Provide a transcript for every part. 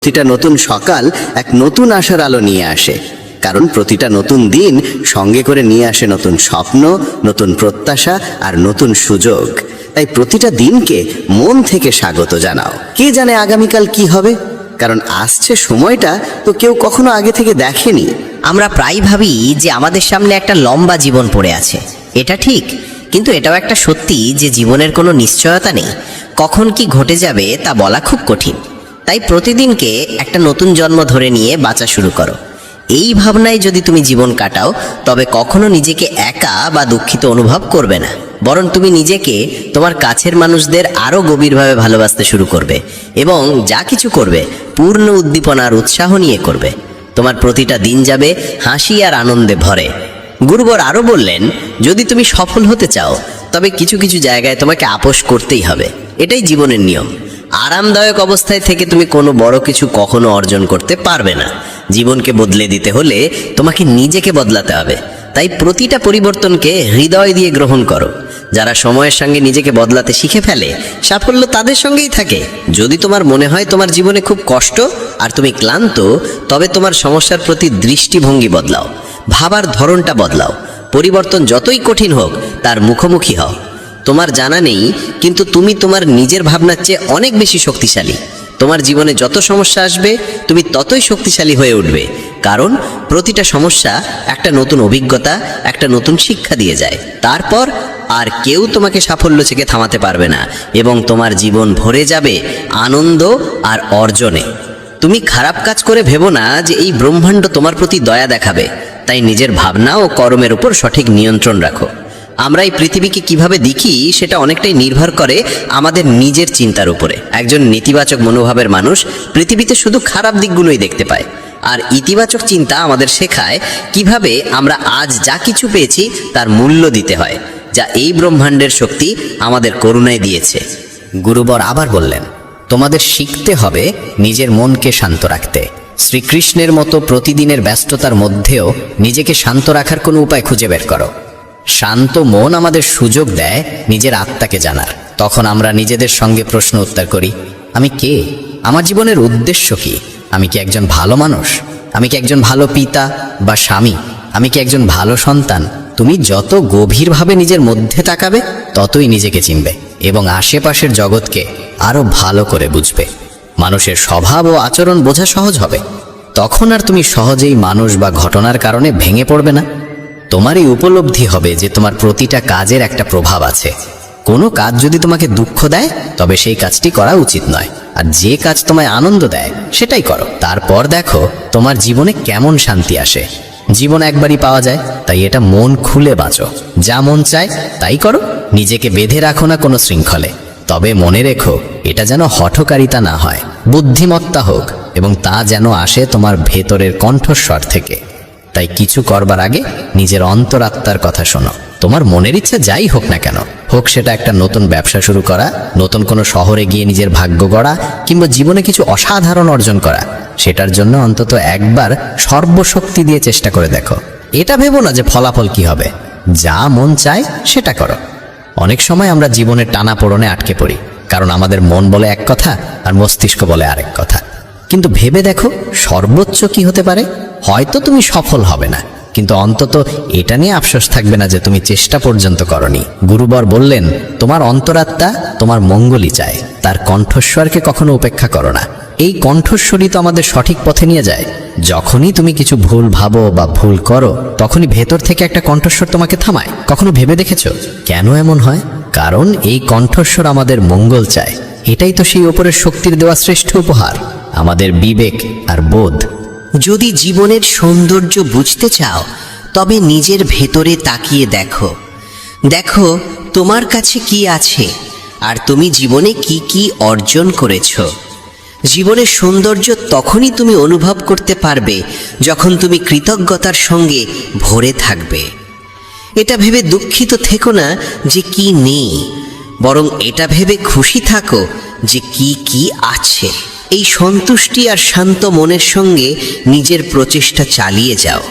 প্রতিটা নতুন সকাল এক নতুন আশার আলো নিয়ে আসে, কারণ প্রতিটা নতুন দিন সঙ্গে করে নিয়ে আসে নতুন স্বপ্ন, নতুন প্রত্যাশা আর নতুন সুযোগ। তাই প্রতিটা দিনকে মন থেকে স্বাগত জানাও। কে জানে আগামীকাল কি হবে, কারণ আসছে সময়টা তো কেউ কখনো আগে থেকে দেখেনি। আমরা প্রায় ভাবি যে আমাদের সামনে একটা লম্বা জীবন পড়ে আছে, এটা ঠিক, কিন্তু এটাও একটা সত্যি যে জীবনের কোনো নিশ্চয়তা নেই। কখন কি ঘটে যাবে তা বলা খুব কঠিন। তাই প্রতিদিনকে একটা নতুন জন্ম ধরে নিয়ে বাঁচা শুরু করো। এই ভাবনায় যদি তুমি জীবন কাটাও, তবে কখনো নিজেকে একা বা দুঃখিত অনুভব করবে না, বরং তুমি নিজেকে, তোমার কাছের মানুষদের আরও গভীরভাবে ভালোবাসতে শুরু করবে এবং যা কিছু করবে পূর্ণ উদ্দীপনা আর উৎসাহ নিয়ে করবে। তোমার প্রতিটা দিন যাবে হাসি আর আনন্দে ভরে। গুরুবর আরও বললেন, যদি তুমি সফল হতে চাও তবে কিছু কিছু জায়গায় তোমাকে আপোষ করতেই হবে। এটাই জীবনের নিয়ম। আরামদায়ক অবস্থায় থেকে তুমি কোনো বড় কিছু কখনো অর্জন করতে পারবে না। জীবনকে বদলে দিতে হলে তোমাকে নিজেকে বদলাতে হবে। তাই প্রতিটা পরিবর্তনকে হৃদয় দিয়ে গ্রহণ করো। যারা সময়ের সঙ্গে নিজেকে বদলাতে শিখে ফেলে, সাফল্য তাদের সঙ্গেই থাকে। যদি তোমার মনে হয় তোমার জীবনে খুব কষ্ট আর তুমি ক্লান্ত, তবে তোমার সমস্যার প্রতি দৃষ্টিভঙ্গি বদলাও, ভাবার ধরনটা বদলাও। পরিবর্তন যতই কঠিন হোক তার মুখোমুখি হও। তোমার জানা নেই, কিন্তু তুমি তোমার নিজের ভাবনার চেয়ে অনেক বেশি শক্তিশালী। তোমার জীবনে যত সমস্যা আসবে তুমি ততই শক্তিশালী হয়ে উঠবে, কারণ প্রতিটা সমস্যা একটা নতুন অভিজ্ঞতা, একটা নতুন শিক্ষা দিয়ে যায়। তারপর আর কেউ তোমাকে সাফল্য থেকে থামাতে পারবে না এবং তোমার জীবন ভরে যাবে আনন্দ আর অর্জনে। তুমি খারাপ কাজ করে ভেবো না যে এই ব্রহ্মাণ্ড তোমার প্রতি দয়া দেখাবে। তাই নিজের ভাবনা ও কর্মের উপর সঠিক নিয়ন্ত্রণ রাখো। আমরা এই পৃথিবীকে কিভাবে দেখি সেটা অনেকটাই নির্ভর করে আমাদের নিজের চিন্তার উপরে। একজন নেতিবাচক মনোভাবের মানুষ পৃথিবীতে শুধু খারাপ দিকগুলোই দেখতে পায়, আর ইতিবাচক চিন্তা আমাদের শেখায় কিভাবে আমরা আজ যা কিছু পেয়েছি তার মূল্য দিতে হয়, যা এই ব্রহ্মাণ্ডের শক্তি আমাদের করুণায় দিয়েছে। গুরুবর আবার বললেন, তোমাদের শিখতে হবে নিজের মনকে শান্ত রাখতে। শ্রীকৃষ্ণের মতো প্রতিদিনের ব্যস্ততার মধ্যেও নিজেকে শান্ত রাখার কোনো উপায় খুঁজে বের করো। শান্ত মন আমাদের সুযোগ দেয় নিজের আত্মাকে জানার। তখন আমরা নিজেদের সঙ্গে প্রশ্ন উত্তর করি, আমি কে? আমার জীবনের উদ্দেশ্য কি? আমি কি একজন ভালো মানুষ? আমি কি একজন ভালো পিতা বা স্বামী? আমি কি একজন ভালো সন্তান? তুমি যত গভীরভাবে নিজের মধ্যে তাকাবে, ততই নিজেকে চিনবে এবং আশেপাশের জগৎকে আরো ভালো করে বুঝবে। মানুষের স্বভাব ও আচরণ বোঝা সহজ হবে। তখন আর তুমি সহজেই মানুষ বা ঘটনার কারণে ভেঙে পড়বে না। তোমার এই উপলব্ধি হবে যে তোমার প্রতিটা কাজের একটা প্রভাব আছে। কোনো কাজ যদি তোমাকে দুঃখ দেয়, তবে সেই কাজটি করা উচিত নয়, আর যে কাজ তোমায় আনন্দ দেয় সেটাই করো। তারপর দেখো তোমার জীবনে কেমন শান্তি আসে। জীবন একবারই পাওয়া যায়, তাই এটা মন খুলে বাঁচো। যা মন চায় তাই করো, নিজেকে বেঁধে রাখো না কোনো শৃঙ্খলে। তবে মনে রেখো, এটা যেন হঠকারিতা না হয়, বুদ্ধিমত্তা হোক, এবং তা যেন আসে তোমার ভেতরের কণ্ঠস্বর থেকে। তাই কিছু করবার আগে নিজের অন্তরাত্মার কথা শোনো। তোমার মনের ইচ্ছা যাই হোক না কেন, হোক সেটা একটা নতুন ব্যবসা শুরু করা, নতুন কোনো শহরে গিয়ে নিজের ভাগ্য গড়া, কিংবা জীবনে কিছু অসাধারণ অর্জন করা, সেটার জন্য অন্তত একবার সর্বশক্তি দিয়ে চেষ্টা করে দেখো। এটা ভেবো না যে ফলাফল কি হবে। যা মন চায় সেটা করো। অনেক সময় আমরা জীবনের টানাপোড়েনে আটকে পড়ি, কারণ আমাদের মন বলে এক কথা আর মস্তিষ্ক বলে আরেক কথা। কিন্তু ভেবে দেখো, সর্বোচ্চ কি হতে পারে? হয়তো তুমি সফল হবে না, কিন্তু অন্তত এটা নিয়ে আফসোস থাকবে না যে তুমি চেষ্টা পর্যন্ত করনি। গুরুবর বললেন, তোমার অন্তরাত্মা তোমার মঙ্গলই চায়, তার কণ্ঠস্বরকে কখনো উপেক্ষা করো না। এই কণ্ঠস্বরই তো আমাদের সঠিক পথে নিয়ে যায়। যখনই তুমি কিছু ভুল ভাবো বা ভুল করো, তখনই ভেতর থেকে একটা কণ্ঠস্বর তোমাকে থামায়। কখনো ভেবে দেখেছো কেন এমন হয়? কারণ এই কণ্ঠস্বর আমাদের মঙ্গল চায়। এটাই তো সেই ওপরের শক্তির দেওয়া শ্রেষ্ঠ উপহার, আমাদের বিবেক আর বোধ। যদি জীবনের সৌন্দর্য বুঝতে চাও, তবে নিজের ভেতরে তাকিয়ে দেখো। দেখো তোমার কাছে কি আছে, আর তুমি জীবনে কি কি অর্জন করেছো। জীবনের সৌন্দর্য তখনই তুমি অনুভব করতে পারবে যখন তুমি কৃতজ্ঞতার সঙ্গে ভরে থাকবে। এটা ভেবে দুঃখিত থেকো না যে কি নেই, বরং এটা ভেবে খুশি থাকো যে কি কি আছে। এই সন্তুষ্টি আর শান্ত মনের সঙ্গে নিজের প্রচেষ্টা চালিয়ে যাও।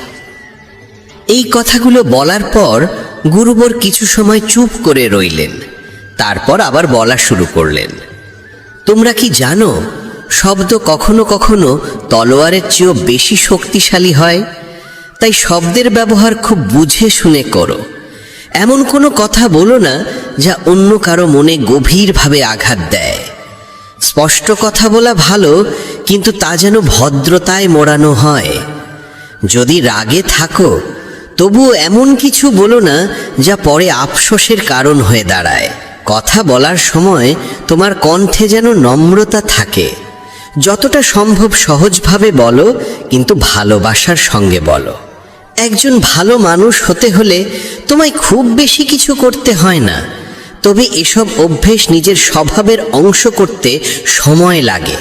এই কথাগুলো বলার পর গুরুবর কিছু সময় চুপ করে রইলেন। তারপর আবার বলা শুরু করলেন, তোমরা কি জানো শব্দ কখনো কখনো তলোয়ারের চেয়েও বেশি শক্তিশালী হয়। তাই শব্দের ব্যবহার খুব বুঝে শুনে করো। এমন কোনো কথা বলো না যা অন্য কারো মনে গভীরভাবে আঘাত দেয়। স্পষ্ট কথা বলা ভালো, কিন্তু তা যেন ভদ্রতায় মোড়ানো হয়। যদি রাগে থাকো তবুও এমন কিছু বলো না যা পরে আফসোসের কারণ হয়ে দাঁড়ায়। কথা বলার সময় তোমার কণ্ঠে যেন নম্রতা থাকে। যতটা সম্ভব সহজভাবে বলো, কিন্তু ভালোবাসার সঙ্গে বলো। একজন ভালো মানুষ হতে হলে তোমায় খুব বেশি কিছু করতে হয় না, তবে এসব অভ্যেস নিজের স্বভাবের অংশ করতে সময় লাগে।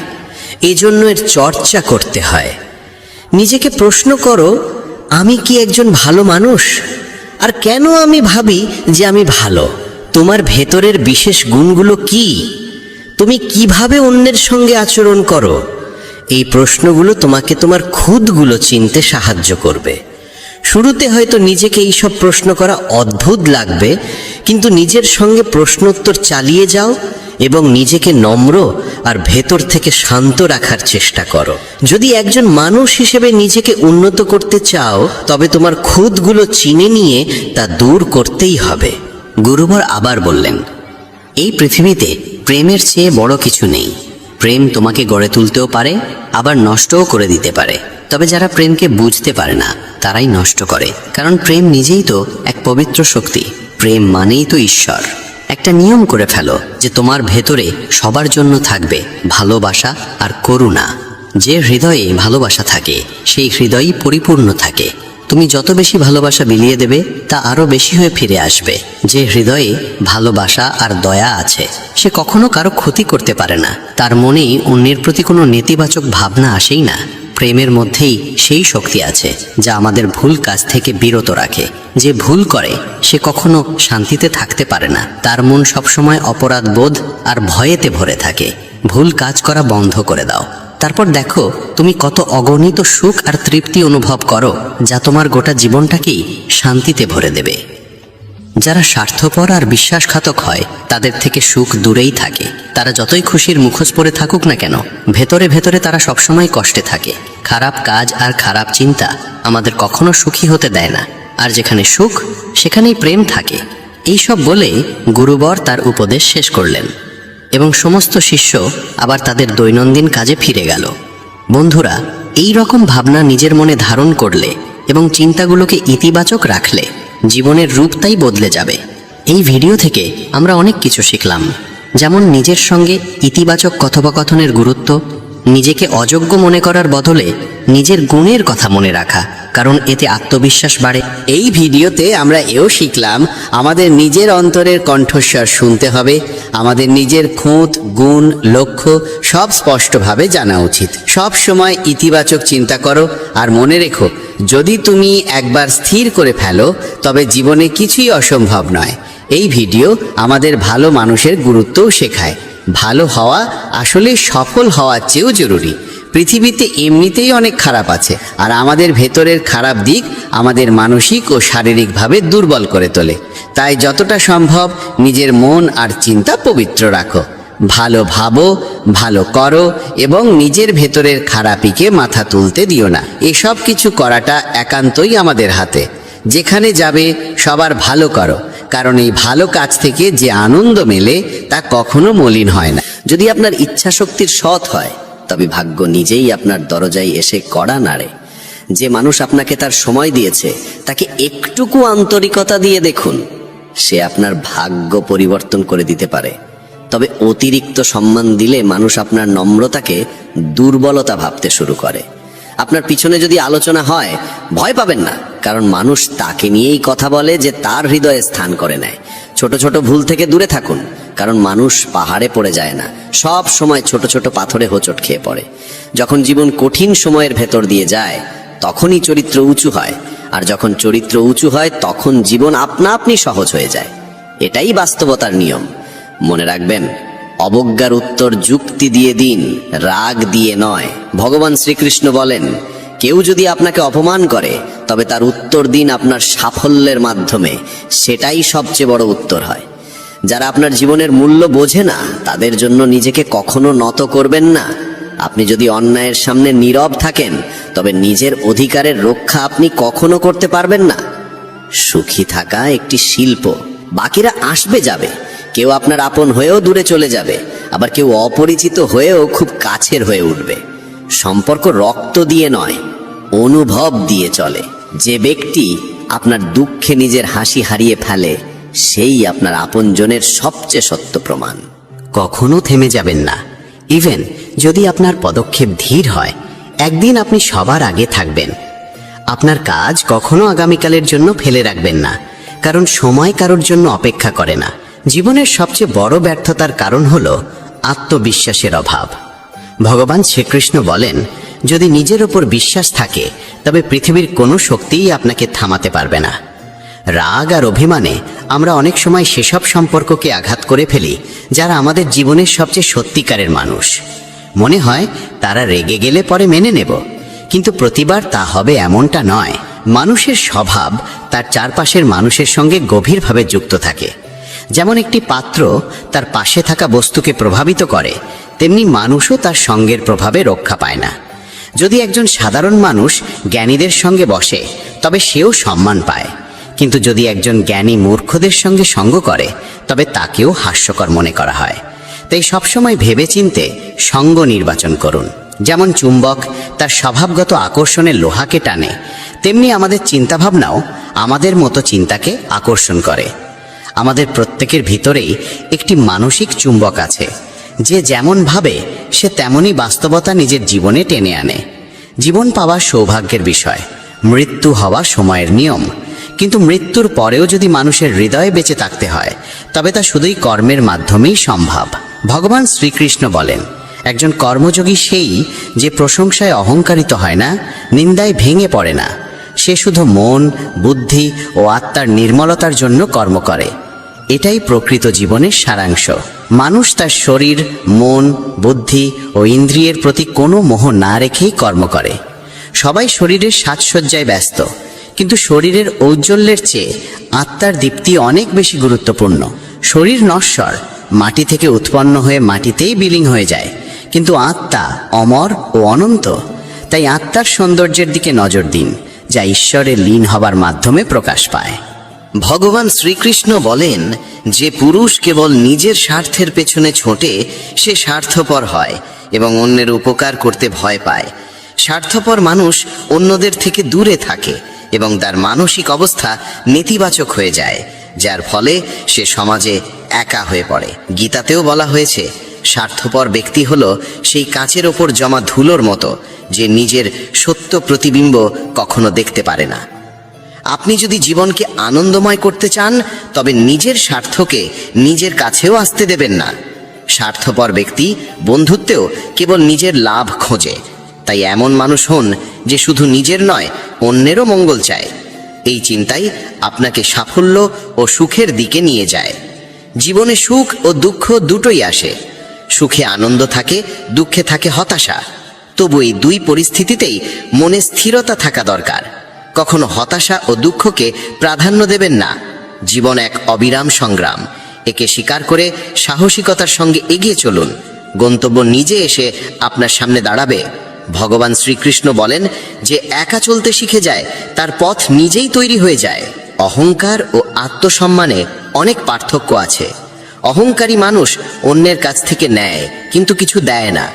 এজন্য এর চর্চা করতে হয়। নিজেকে প্রশ্ন করো, আমি কি একজন ভালো মানুষ? আর কেন আমি ভাবি যে আমি ভালো? তোমার ভেতরের বিশেষ গুণগুলো কি? তুমি কিভাবে অন্যের সঙ্গে আচরণ করো? এই প্রশ্নগুলো তোমাকে তোমার খুদগুলো চিনতে সাহায্য করবে। শুরুতে হয়তো নিজেকে এইসব প্রশ্ন করা অদ্ভুত লাগবে, কিন্তু নিজের সঙ্গে প্রশ্নোত্তর চালিয়ে যাও এবং নিজেকে নম্র আর ভেতর থেকে শান্ত রাখার চেষ্টা করো। যদি একজন মানুষ হিসেবে নিজেকে উন্নত করতে চাও, তবে তোমার খুদগুলো চিনে নিয়ে তা দূর করতেই হবে। গুরুবর আবার বললেন, এই পৃথিবীতে প্রেমের চেয়ে বড় কিছু নেই। প্রেম তোমাকে গড়ে তুলতেও পারে, আবার নষ্টও করে দিতে পারে। তবে যারা প্রেমকে বুঝতে পারে না তারাই নষ্ট করে, কারণ প্রেম নিজেই তো এক পবিত্র শক্তি। প্রেম মানেই তো ঈশ্বর। একটা নিয়ম করে ফেলো যে তোমার ভেতরে সবার জন্য থাকবে ভালোবাসা আর করুণা। যে হৃদয়ে ভালোবাসা থাকে সেই হৃদয়ই পরিপূর্ণ থাকে। তুমি যত বেশি ভালোবাসা বিলিয়ে দেবে তা আরো বেশি হয়ে ফিরে আসবে। যে হৃদয়ে ভালোবাসা আর দয়া আছে সে কখনো কারো ক্ষতি করতে পারে না। তার মনেই অন্যের প্রতি কোনো নেতিবাচক ভাবনা আসেই না। প্রেমের মধ্যেই সেই শক্তি আছে যা আমাদের ভুল কাজ থেকে বিরত রাখে। যে ভুল করে সে কখনো শান্তিতে থাকতে পারে না। তার মন সবসময় অপরাধ বোধ আর ভয়েতে ভরে থাকে। ভুল কাজ করা বন্ধ করে দাও, তারপর দেখো তুমি কত অগণিত সুখ আর তৃপ্তি অনুভব করো, যা তোমার গোটা জীবনটাকেই শান্তিতে ভরে দেবে। যারা স্বার্থপর আর বিশ্বাসঘাতক হয় তাদের থেকে সুখ দূরেই থাকে। তারা যতই খুশির মুখোশ পরে থাকুক না কেন, ভেতরে ভেতরে তারা সবসময় কষ্টে থাকে। খারাপ কাজ আর খারাপ চিন্তা আমাদের কখনো সুখী হতে দেয় না। আর যেখানে সুখ সেখানেই প্রেম থাকে। এইসব বলে গুরুবর তার উপদেশ শেষ করলেন এবং সমস্ত শিষ্য আবার তাদের দৈনন্দিন কাজে ফিরে গেল। বন্ধুরা, এই রকম ভাবনা নিজের মনে ধারণ করলে এবং চিন্তাগুলোকে ইতিবাচক রাখলে জীবনের রূপটাই বদলে যাবে। এই ভিডিও থেকে আমরা অনেক কিছু শিখলাম, যেমন নিজের সঙ্গে ইতিবাচক কথোপকথনের গুরুত্ব, নিজেকে অযোগ্য মনে করার বদলে নিজের গুণের কথা মনে রাখা, কারণ এতে আত্মবিশ্বাস বাড়ে। এই ভিডিওতে আমরা এও শিখলাম আমাদের নিজের অন্তরের কণ্ঠস্বর শুনতে হবে। আমাদের নিজের খুঁত, গুণ, লক্ষ্য সব স্পষ্টভাবে জানা উচিত। সব সময় ইতিবাচক চিন্তা করো আর মনে রেখো, যদি তুমি একবার স্থির করে ফেলো তবে জীবনে কিছুই অসম্ভব নয়। এই ভিডিও আমাদের ভালো মানুষের গুরুত্বও শেখায়। ভালো হওয়া আসলে সফল হওয়ার চেয়েও জরুরি। পৃথিবীতে এমনিতেই অনেক খারাপ আছে, আর আমাদের ভেতরের খারাপ দিক আমাদের মানসিক ও শারীরিকভাবে দুর্বল করে তোলে। তাই যতটা সম্ভব নিজের মন আর চিন্তা পবিত্র রাখো। ভালো ভাবো, ভালো করো এবং নিজের ভেতরের খারাপিকে মাথা তুলতে দিও না। এসব কিছু করাটা একান্তই আমাদের হাতে। যেখানে যাবে সবার ভালো করো, কারণ এই ভালো কাজ থেকে যে আনন্দ মেলে তা কখনো মলিন হয় না। যদি আপনার ইচ্ছা শক্তির সৎ হয় তবে ভাগ্য নিজেই আপনার দরজায় এসে কড়া নাড়ে। যে মানুষ আপনাকে তার সময় দিয়েছে তাকে একটুকু আন্তরিকতা দিয়ে দেখুন, সে আপনার ভাগ্য পরিবর্তন করে দিতে পারে। তবে অতিরিক্ত সম্মান দিলে মানুষ আপনার নম্রতাকে দুর্বলতা ভাবতে শুরু করে। আপনার পিছনে যদি আলোচনা হয় ভয় পাবেন না, কারণ মানুষ তাকে নিয়েই কথা বলে যে তার হৃদয়ে স্থান করে নেয়। ছোট ছোট ভুল থেকে দূরে থাকুন, কারণ মানুষ পাহাড়ে পড়ে যায় না, সব সময় ছোট ছোট পাথরে হোঁচট খেয়ে পড়ে। যখন জীবন কঠিন সময়ের ভেতর দিয়ে যায় তখনই চরিত্র উঁচু হয়, আর যখন চরিত্র উঁচু হয় তখন জীবন আপনা আপনি সহজ হয়ে যায়। এটাই বাস্তবতার নিয়ম। মনে রাখবেন, অবজ্ঞার উত্তর যুক্তি দিয়ে দিন, রাগ দিয়ে নয়। ভগবান শ্রীকৃষ্ণ বলেন, কেউ যদি আপনাকে অপমান করে তবে তার উত্তর দিন আপনার সাফল্যের মাধ্যমে। সেটাই সবচেয়ে বড় উত্তর হয়। যারা আপনার জীবনের মূল্য বোঝে না তাদের জন্য নিজেকে কখনো নত করবেন না। আপনি যদি অন্যায়ের সামনে নীরব থাকেন তবে নিজের অধিকারের রক্ষা আপনি কখনো করতে পারবেন না। সুখী থাকা একটি শিল্প। বাকিরা আসবে যাবে, কেউ আপনার আপন হয়েও দূরে চলে যাবে, আবার কেউ অপরিচিত হয়েও খুব কাছের হয়ে উঠবে। সম্পর্ক রক্ত দিয়ে নয়, অনুভব দিয়ে চলে। যে ব্যক্তি আপনার দুঃখে নিজের হাসি হারিয়ে ফেলে, সেই আপনার আপনজনের সবচেয়ে সত্য প্রমাণ। কখনো থেমে যাবেন না। ইভেন যদি আপনার পদক্ষেপ ধীর হয়, একদিন আপনি সবার আগে থাকবেন। আপনার কাজ কখনো আগামীকালের জন্য ফেলে রাখবেন না, কারণ সময় কারোর জন্য অপেক্ষা করে না। জীবনের সবচেয়ে বড় ব্যর্থতার কারণ হলো আত্মবিশ্বাসের অভাব। ভগবান শ্রীকৃষ্ণ বলেন, যদি নিজের ওপর বিশ্বাস থাকে তবে পৃথিবীর কোনো শক্তিই আপনাকে থামাতে পারবে না। রাগ আর অভিমানে আমরা অনেক সময় সেসব সম্পর্ককে আঘাত করে ফেলি যারা আমাদের জীবনের সবচেয়ে সত্যিকারের মানুষ। মনে হয় তারা রেগে গেলে পরে মেনে নেব, কিন্তু প্রতিবার তা হবে এমনটা নয়। মানুষের স্বভাব তার চারপাশের মানুষের সঙ্গে গভীরভাবে যুক্ত থাকে। যেমন একটি পাত্র তার পাশে থাকা বস্তুকে প্রভাবিত করে, তেমনি মানুষও তার সঙ্গের প্রভাবে রক্ষা পায় না। যদি একজন সাধারণ মানুষ জ্ঞানীদের সঙ্গে বসে তবে সেও সম্মান পায়, কিন্তু যদি একজন জ্ঞানী মূর্খদের সঙ্গে সঙ্গ করে তবে তাকেও হাস্যকর মনে করা হয়। তাই সবসময় ভেবেচিন্তে সঙ্গ নির্বাচন করুন। যেমন চুম্বক তার স্বভাবগত আকর্ষণে লোহাকে টানে, তেমনি আমাদের চিন্তাভাবনাও আমাদের মতো চিন্তাকে আকর্ষণ করে। আমাদের প্রত্যেকের ভিতরেই একটি মানসিক চুম্বক আছে, যে যেমন ভাবে সে তেমনই বাস্তবতা নিজের জীবনে টেনে আনে। জীবন পাওয়া সৌভাগ্যের বিষয়, মৃত্যু হওয়া সময়ের নিয়ম। কিন্তু মৃত্যুর পরেও যদি মানুষের হৃদয়ে বেঁচে থাকতে হয় তবে তা শুধুই কর্মের মাধ্যমেই সম্ভব। ভগবান শ্রীকৃষ্ণ বলেন, একজন কর্মযোগী সেই যে প্রশংসায় অহংকারিত হয় না, নিন্দায় ভেঙে পড়ে না। সে শুধু মন, বুদ্ধি ও আত্মার নির্মলতার জন্য কর্ম করে। এটাই প্রকৃত জীবনের সারাংশ। মানুষ তার শরীর, মন, বুদ্ধি ও ইন্দ্রিয়ের প্রতি কোনো মোহ না রেখেই কর্ম করে। সবাই শরীরের সাজসজ্জায় ব্যস্ত, কিন্তু শরীরের ঔজ্জ্বল্যের চেয়ে আত্মার দীপ্তি অনেক বেশি গুরুত্বপূর্ণ। শরীর নশ্বর, মাটি থেকে উৎপন্ন হয়ে মাটিতেই বিলীন হয়ে যায়, কিন্তু আত্মা অমর ও অনন্ত। তাই আত্মার সৌন্দর্যের দিকে নজর দিন, যা ঈশ্বরে লীন হবার মাধ্যমে প্রকাশ পায়। ভগবান শ্রীকৃষ্ণ বলেন, যে পুরুষ কেবল নিজের স্বার্থের পেছনে ছোটে সে স্বার্থপর হয় এবং অন্যের উপকার করতে ভয় পায়। স্বার্থপর মানুষ অন্যদের থেকে দূরে থাকে এবং তার মানসিক অবস্থা নেতিবাচক হয়ে যায়, যার ফলে সে সমাজে একা হয়ে পড়ে। গীতাতেও বলা হয়েছে, স্বার্থপর ব্যক্তি হলো সেই কাচের ওপর জমা ধুলোর মতো, যে নিজের সত্য প্রতিবিম্ব কখনো দেখতে পারে না। আপনি যদি জীবনকে আনন্দময় করতে চান তবে নিজের স্বার্থকে নিজের কাছেও আসতে দেবেন না। স্বার্থপর ব্যক্তি বন্ধুত্বেও কেবল নিজের লাভ খোঁজে। তাই এমন মানুষ হন যে শুধু নিজের নয়, অন্যেরও মঙ্গল চায়। এই চিন্তাই আপনাকে সাফল্য ও সুখের দিকে নিয়ে যায়। জীবনে সুখ ও দুঃখ দুটোই আসে। সুখে আনন্দ থাকে, দুঃখে থাকে হতাশা। তবু এই দুই পরিস্থিতিতেই মনে স্থিরতা থাকা দরকার। কখনো হতাশা ও দুঃখকে প্রাধান্য দেবেন না। জীবন এক অবিরাম সংগ্রাম। একে স্বীকার করে সাহসিকতার সঙ্গে এগিয়ে চলুন। গন্তব্য নিজে এসে আপনার সামনে দাঁড়াবে। ভগবান শ্রীকৃষ্ণ বলেন, যে একা চলতে শিখে যায় তার পথ নিজেই তৈরি হয়ে যায়। অহংকার ও আত্মসম্মানে অনেক পার্থক্য আছে। অহংকারী মানুষ অন্যের কাছ থেকে নেয় কিন্তু কিছু দেয় না,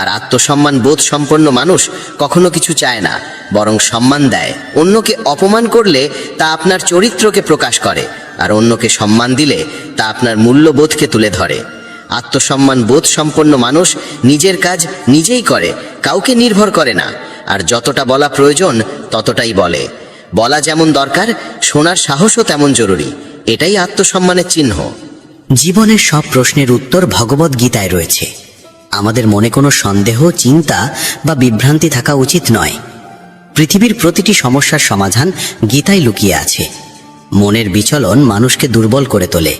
আর আত্মসম্মান বোধ সম্পন্ন মানুষ কখনো কিছু চায় না, বরং সম্মান দেয়। অন্যকে অপমান করলে তা আপনার চরিত্রকে প্রকাশ করে, আর অন্যকে সম্মান দিলে তা আপনার মূল্যবোধকে তুলে ধরে। আত্মসম্মান বোধ সম্পন্ন মানুষ নিজের কাজ নিজেই করে, কাউকে নির্ভর করে না, আর যতটা বলা প্রয়োজন ততটাই বলে। বলা যেমন দরকার, শোনার সাহসও তেমন জরুরি। এটাই আত্মসম্মানের চিহ্ন। জীবনের সব প্রশ্নের উত্তর ভগবদ্ গীতায় রয়েছে। আমাদের মনে কোনো সন্দেহ, চিন্তা বা বিভ্রান্তি থাকা উচিত নয়। পৃথিবীর প্রতিটি সমস্যার সমাধান গীতায় লুকিয়ে আছে। মনের বিচলন মানুষকে দুর্বল করে তোলে,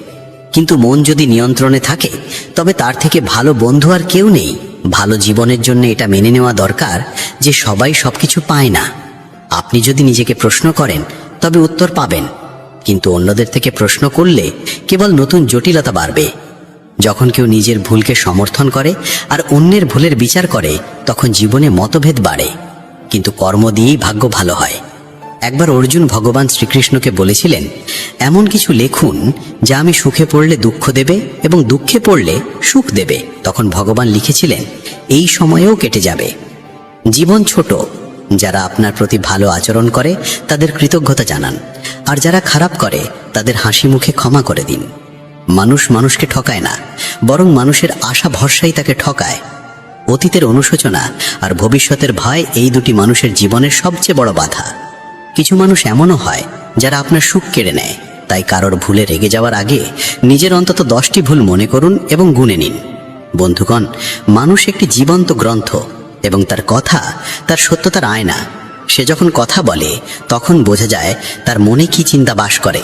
কিন্তু মন যদি নিয়ন্ত্রণে থাকে তবে তার থেকে ভালো বন্ধু আর কেউ নেই। ভালো জীবনের জন্য এটা মেনে নেওয়া দরকার যে সবাই সবকিছু পায় না। আপনি যদি নিজেকে প্রশ্ন করেন তবে উত্তর পাবেন, কিন্তু অন্যদের থেকে প্রশ্ন করলে কেবল নতুন জটিলতা বাড়বে। যখন কেউ নিজের ভুলকে সমর্থন করে আর অন্যের ভুলের বিচার করে, তখন জীবনে মতভেদ বাড়ে, কিন্তু কর্ম দিয়েই ভাগ্য ভালো হয়। একবার অর্জুন ভগবান শ্রীকৃষ্ণকে বলেছিলেন, এমন কিছু লেখুন যা আমি সুখে পড়লে দুঃখ দেবে এবং দুঃখে পড়লে সুখ দেবে। তখন ভগবান লিখেছিলেন, এই সময়েও কেটে যাবে। জীবন ছোট, যারা আপনার প্রতি ভালো আচরণ করে তাদের কৃতজ্ঞতা জানান, আর যারা খারাপ করে তাদের হাসি মুখে ক্ষমা করে দিন। মানুষ মানুষকে ঠকায় না, বরং মানুষের আশা ভরসাই তাকে ঠকায়। অতীতের অনুশোচনা আর ভবিষ্যতের ভয় এই দুটি মানুষের জীবনের সবচেয়ে বড় বাধা। কিছু মানুষ এমনও হয় যারা আপনার সুখ কেড়ে নেয়, তাই কারোর ভুলে রেগে যাওয়ার আগে নিজের অন্তত 10টি ভুল মনে করুন এবং গুনে নিন। বন্ধুগণ, মানুষ একটি জীবন্ত গ্রন্থ এবং তার কথা তার সত্যতার আয়না। সে যখন কথা বলে তখন বোঝা যায় তার মনে কি চিন্তা বাস করে।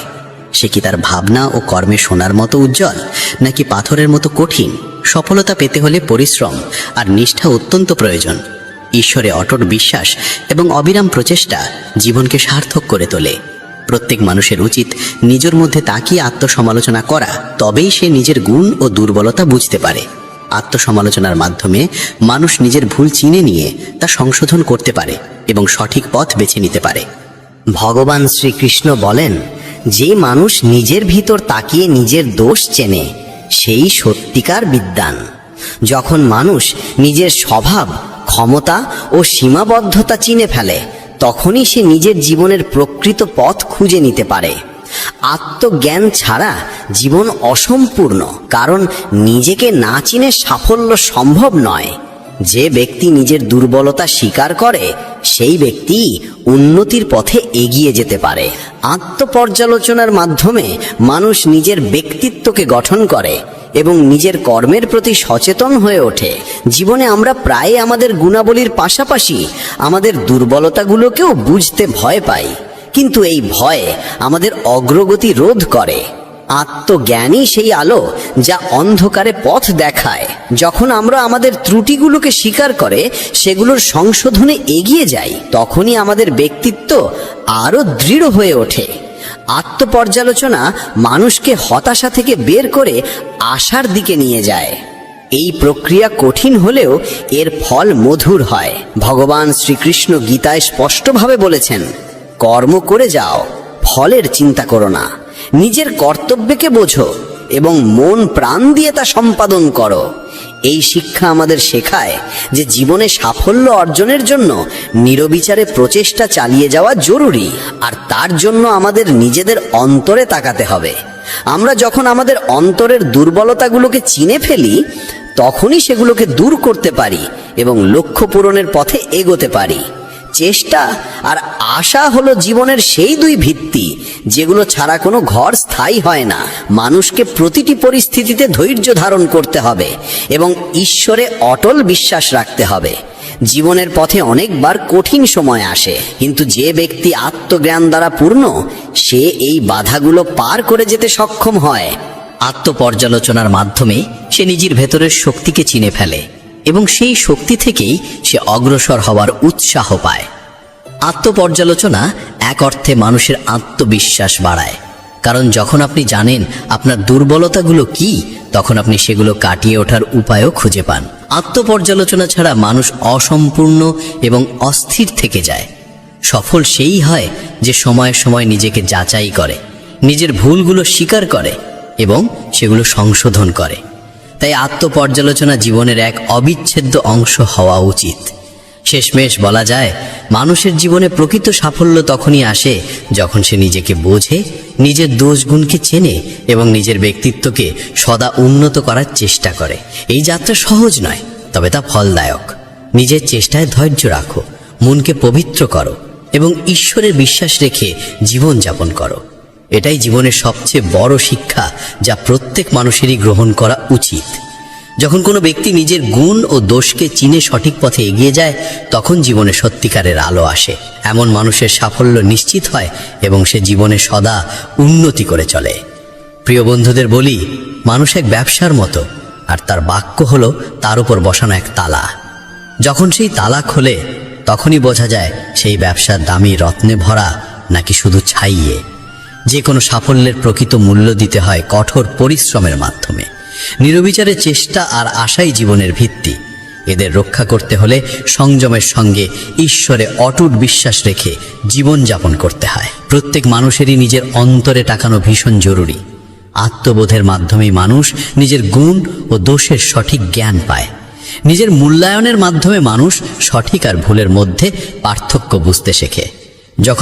সে কি তার ভাবনা ও কর্মে সোনার মতো উজ্জ্বল, নাকি পাথরের মতো কঠিন? সফলতা পেতে হলে পরিশ্রম আর নিষ্ঠা অত্যন্ত প্রয়োজন। ঈশ্বরে অটট বিশ্বাস এবং অবিরাম প্রচেষ্টা জীবনকে সার্থক করে তোলে। প্রত্যেক মানুষের উচিত নিজের মধ্যে তাকিয়ে আত্মসমালোচনা করা, তবেই সে নিজের গুণ ও দুর্বলতা বুঝতে পারে। আত্মসমালোচনার মাধ্যমে মানুষ নিজের ভুল চিনে নিয়ে তা সংশোধন করতে পারে এবং সঠিক পথ বেছে নিতে পারে। ভগবান শ্রীকৃষ্ণ বলেন, যে মানুষ নিজের ভিতর তাকিয়ে নিজের দোষ চেনে সেই সত্যিকার বিদ্বান। যখন মানুষ নিজের স্বভাব, ক্ষমতা ও সীমাবদ্ধতা চিনে ফেলে, তখনই সে নিজের জীবনের প্রকৃত পথ খুঁজে নিতে পারে। আত্মজ্ঞান ছাড়া জীবন অসম্পূর্ণ, কারণ নিজেকে না চিনে সাফল্য সম্ভব নয়। যে ব্যক্তি নিজের দুর্বলতা স্বীকার করে সেই ব্যক্তি উন্নতির পথে এগিয়ে যেতে পারে। আত্মপর্যালোচনার মাধ্যমে মানুষ নিজের ব্যক্তিত্বকে গঠন করে এবং নিজের কর্মের প্রতি সচেতন হয়ে ওঠে। জীবনে আমরা প্রায় আমাদের গুণাবলীর পাশাপাশি আমাদের দুর্বলতাগুলোকেও বুঝতে ভয় পাই, কিন্তু এই ভয় আমাদের অগ্রগতি রোধ করে। আত্মজ্ঞানই সেই আলো যা অন্ধকারে পথ দেখায়। যখন আমরা আমাদের ত্রুটিগুলোকে স্বীকার করে সেগুলোর সংশোধনে এগিয়ে যাই, তখনই আমাদের ব্যক্তিত্ব আরো দৃঢ় হয়ে ওঠে। আত্মপর্যালোচনা মানুষকে হতাশা থেকে বের করে আশার দিকে নিয়ে যায়। এই প্রক্রিয়া কঠিন হলেও এর ফল মধুর হয়। ভগবান শ্রীকৃষ্ণ গীতায় স্পষ্টভাবে বলেছেন, কর্ম করে যাও, ফলের চিন্তা করো না। নিজের কর্তব্যকে বোঝো এবং মন প্রাণ দিয়ে তা সম্পাদন করো। এই শিক্ষা আমাদের শেখায় যে জীবনে সাফল্য অর্জনের জন্য নিরবিচারে প্রচেষ্টা চালিয়ে যাওয়া জরুরি, আর তার জন্য আমাদের নিজেদের অন্তরে তাকাতে হবে। আমরা যখন আমাদের অন্তরের দুর্বলতাগুলোকে চিনে ফেলি, তখনই সেগুলোকে দূর করতে পারি এবং লক্ষ্য পূরণের পথে এগোতে পারি। চেষ্টা আর আশা হলো জীবনের সেই দুই ভিত্তি যেগুলো ছাড়া কোনো ঘর স্থায়ী হয় না। মানুষকে প্রতিটি পরিস্থিতিতে ধৈর্য ধারণ করতে হবে এবং ঈশ্বরে অটল বিশ্বাস রাখতে হবে। জীবনের পথে অনেকবার কঠিন সময় আসে, কিন্তু যে ব্যক্তি আত্মজ্ঞান দ্বারা পূর্ণ, সে এই বাধাগুলো পার করে যেতে সক্ষম হয়। আত্মপর্যালোচনার মাধ্যমে সে নিজের ভেতরের শক্তিকে চিনে ফেলে এবং সেই শক্তি থেকেই সে অগ্রসর হওয়ার উৎসাহ পায়। আত্মপর্যালোচনা এক অর্থে মানুষের আত্মবিশ্বাস বাড়ায়, কারণ যখন আপনি জানেন আপনার দুর্বলতাগুলো কি, তখন আপনি সেগুলো কাটিয়ে ওঠার উপায়ও খুঁজে পান। আত্মপর্যালোচনা ছাড়া মানুষ অসম্পূর্ণ এবং অস্থির থেকে যায়। সফল সেই হয় যে সময়ে সময়ে নিজেকে যাচাই করে, নিজের ভুলগুলো স্বীকার করে এবং সেগুলো সংশোধন করে। তাই আত্মপর্যালোচনা জীবনের এক অবিচ্ছেদ্য অংশ হওয়া উচিত। শেষমেশ বলা যায়, মানুষের জীবনে প্রকৃত সাফল্য তখনই আসে যখন সে নিজেকে বোঝে, নিজের দোষগুণকে চেনে এবং নিজের ব্যক্তিত্বকে সদা উন্নত করার চেষ্টা করে। এই যাত্রা সহজ নয়, তবে তা ফলদায়ক। নিজের চেষ্টায় ধৈর্য রাখো, মনকে পবিত্র করো এবং ঈশ্বরের বিশ্বাস রেখে জীবন যাপন করো। এটাই জীবনের সবচেয়ে বড় শিক্ষা যা প্রত্যেক মানুষেরই গ্রহণ করা উচিত। যখন কোনো ব্যক্তি নিজের গুণ ও দোষকে চিনে সঠিক পথে এগিয়ে যায়, তখন জীবনে সত্যিকারের আলো আসে। এমন মানুষের সাফল্য নিশ্চিত হয় এবং সে জীবনে সদা উন্নতি করে চলে। প্রিয় বন্ধুদের বলি, মানুষ এক ব্যবসার মতো, আর তার বাক্য হলো তার উপর বসানো এক তালা। যখন সেই তালা খোলে, তখনই বোঝা যায় সেই ব্যবসার দামি রত্নে ভরা নাকি শুধু ছাইয়ে। যে কোনো সাফল্যের প্রকৃত মূল্য দিতে হয় কঠোর পরিশ্রমের মাধ্যমে। নির্বিচারে চেষ্টা আর আশাই জীবনের ভিত্তি। এদের রক্ষা করতে হলে সংযমের সঙ্গে ঈশ্বরে অটুট বিশ্বাস রেখে জীবন যাপন করতে হয়। প্রত্যেক মানুষেরই নিজের অন্তরে তাকানো ভীষণ জরুরি। আত্মবোধের মাধ্যমেই মানুষ নিজের গুণ ও দোষের সঠিক জ্ঞান পায়। নিজের মূল্যায়নের মাধ্যমে মানুষ সঠিক আর ভুলের মধ্যে পার্থক্য বুঝতে শেখে। যখন